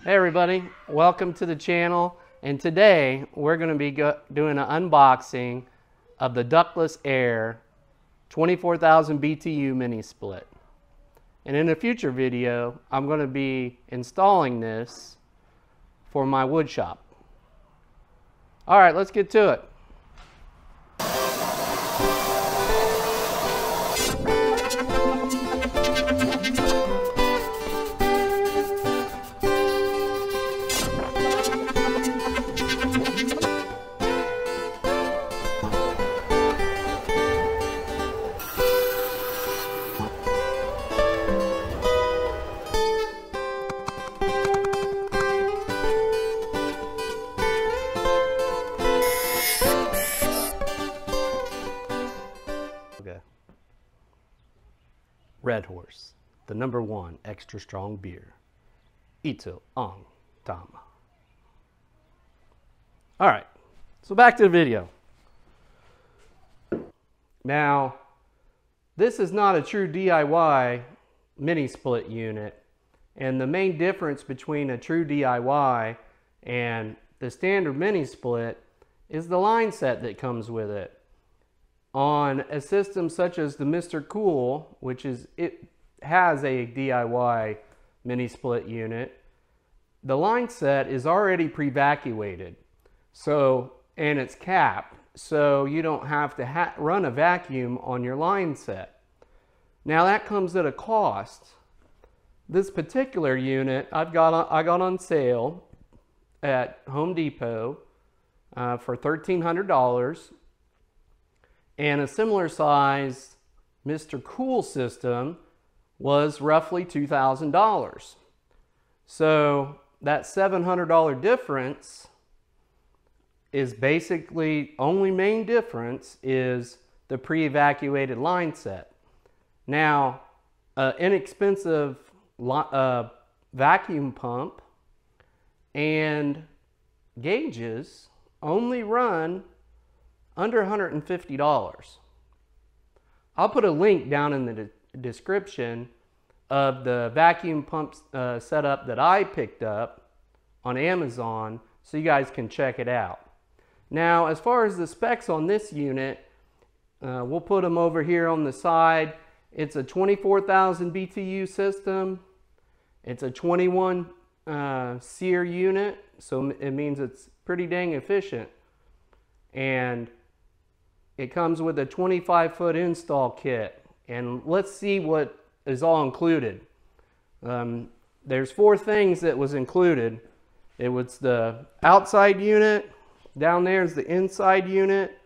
Hey everybody, welcome to the channel, and today we're going to be doing an unboxing of the Ductlessaire 24,000 BTU mini split. And in a future video I'm going to be installing this for my wood shop. Alright, let's get to it. Red Horse, the #1 extra strong beer. Ito ang tama. Alright, so back to the video. Now, this is not a true DIY mini split unit, and the main difference between a true DIY and the standard mini split is the line set that comes with it. On a system such as the Mr. Cool, it has a DIY mini split unit, the line set is already pre-vacuated, and it's capped, so you don't have to run a vacuum on your line set. Now that comes at a cost. This particular unit I got on sale at Home Depot for $1,300. And a similar size Mr. Cool system was roughly $2,000. So that $700 difference is basically, only main difference is the pre-evacuated line set. Now, inexpensive vacuum pump and gauges only run under $150. I'll put a link down in the description of the vacuum pump setup that I picked up on Amazon so you guys can check it out. Now, as far as the specs on this unit, we'll put them over here on the side. It's a 24,000 BTU system. It's a 21 SEER unit, so it means it's pretty dang efficient. And it comes with a 25-foot install kit, and let's see what is all included. There's 4 things that was included. It was the outside unit, down there is the inside unit,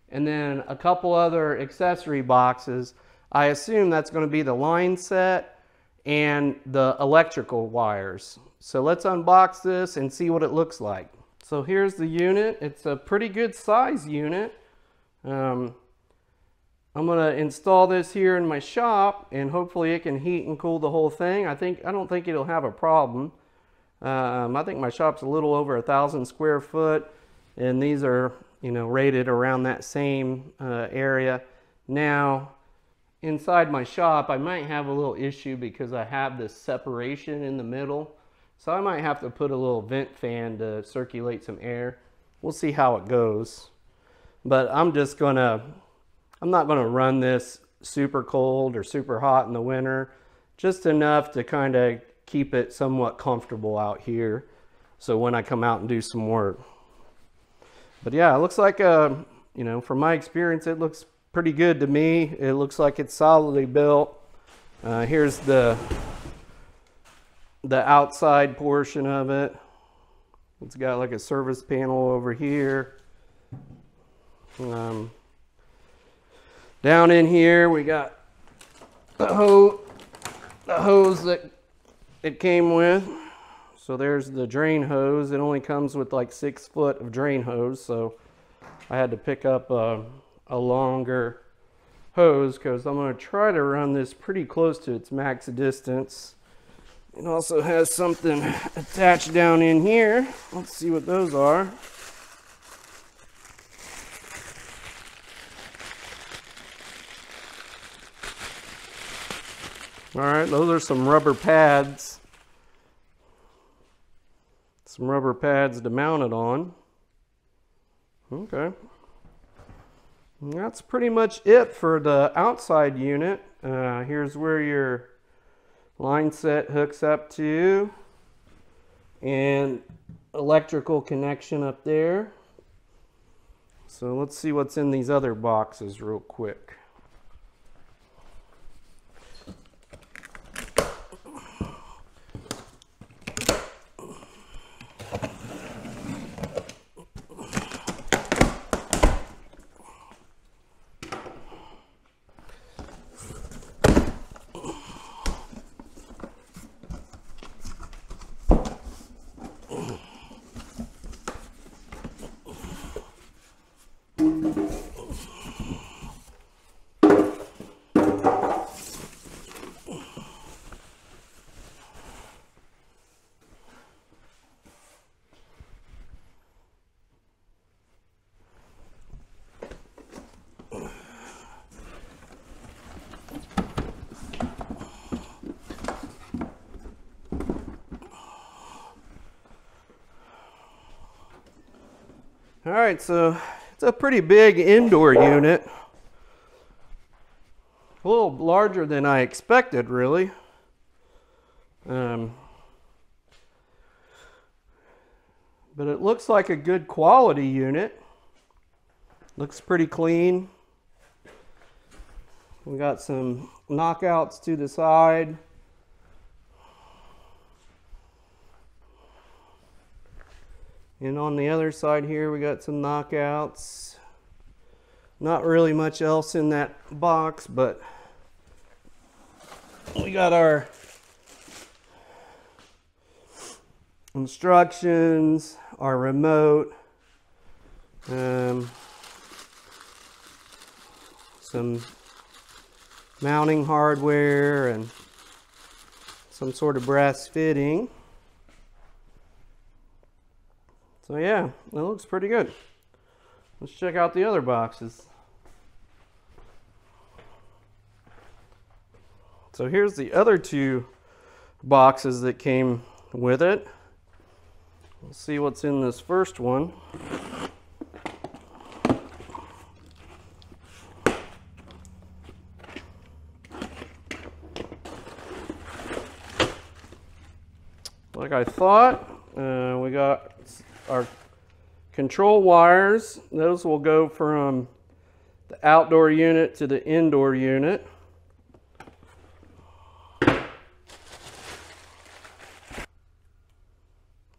and then a couple other accessory boxes. I assume that's going to be the line set and the electrical wires. So let's unbox this and see what it looks like. So here's the unit. It's a pretty good size unit. I'm going to install this here in my shop, and hopefully it can heat and cool the whole thing. I don't think it'll have a problem. I think my shop's a little over 1,000 square foot, and these are, rated around that same area. Now, inside my shop, I might have a little issue because I have this separation in the middle. So I might have to put a little vent fan to circulate some air. We'll see how it goes. But I'm not gonna run this super cold or super hot in the winter, just enough to kind of keep it somewhat comfortable out here. So when I come out and do some work. But yeah, it looks like, from my experience, it looks pretty good to me. It looks like it's solidly built. Here's the outside portion of it. It's got like a service panel over here. Down in here we got the hose that it came with. So there's the drain hose. It only comes with like 6 foot of drain hose, so I had to pick up a longer hose because I'm going to try to run this pretty close to its max distance. It also has something attached down in here. Let's see what those are. All right, those are some rubber pads. some rubber pads to mount it on. Okay. And that's pretty much it for the outside unit. Here's where your line set hooks up to, and electrical connection up there. So let's see what's in these other boxes real quick. All right, so it's a pretty big indoor unit. A little larger than I expected, really. But it looks like a good quality unit. Looks pretty clean. We got some knockouts to the side. And on the other side here, we got some knockouts. Not really much else in that box, but we got our instructions, our remote, some mounting hardware, and some sort of brass fitting. So yeah, that looks pretty good. Let's check out the other boxes. So here's the other two boxes that came with it. We'll see what's in this first one. Like I thought, we got our control wires. Those will go from the outdoor unit to the indoor unit.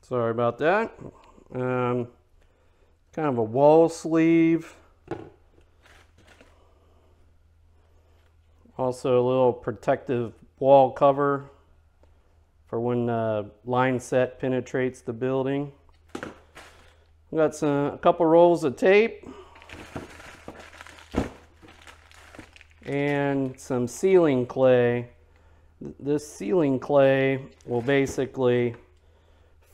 Sorry about that. Kind of a wall sleeve. Also a little protective wall cover for when line set penetrates the building. We got a couple rolls of tape and some sealing clay. This sealing clay will basically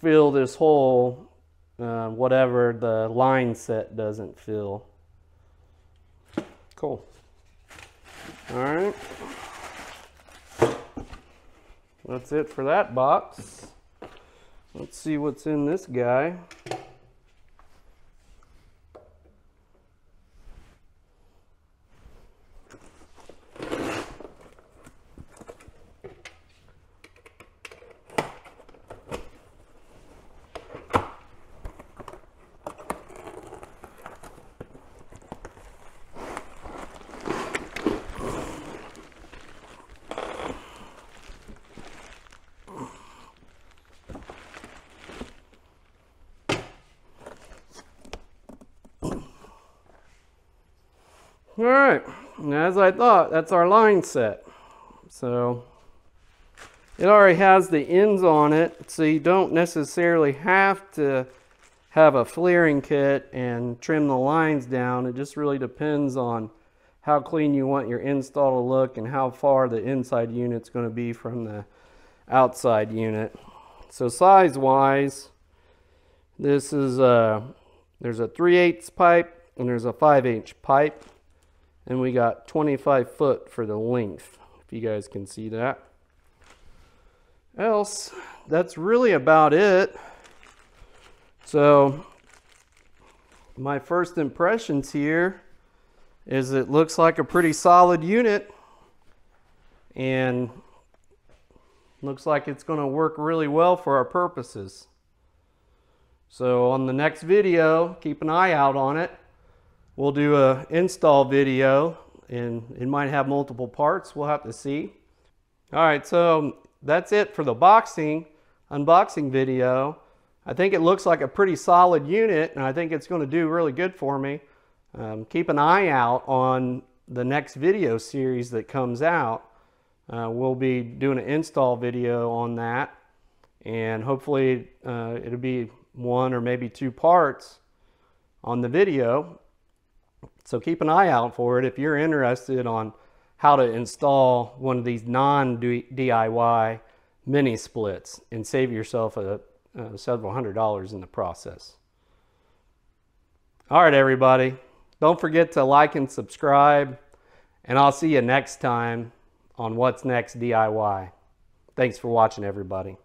fill this hole, whatever the line set doesn't fill. Cool. All right. That's it for that box. Let's see what's in this guy. All right, and as I thought, that's our line set. So it already has the ends on it, so you don't necessarily have to have a flaring kit and trim the lines down. It just really depends on how clean you want your install to look and how far the inside unit's going to be from the outside unit. So size-wise, this is there's a 3/8 pipe and there's a 5" pipe. And we got 25 foot for the length, if you guys can see that. Else, that's really about it. So my first impressions here is it looks like a pretty solid unit and looks like it's going to work really well for our purposes. So on the next video, keep an eye out on it. We'll do a install video and it might have multiple parts. We'll have to see. All right, so that's it for the unboxing video. I think it looks like a pretty solid unit and I think it's going to do really good for me. Keep an eye out on the next video series that comes out. We'll be doing an install video on that, and hopefully it'll be 1 or maybe 2 parts on the video. So keep an eye out for it if you're interested on how to install one of these non-DIY mini splits and save yourself several $100s in the process. All right, everybody. Don't forget to like and subscribe, and I'll see you next time on What's Next DIY. Thanks for watching, everybody.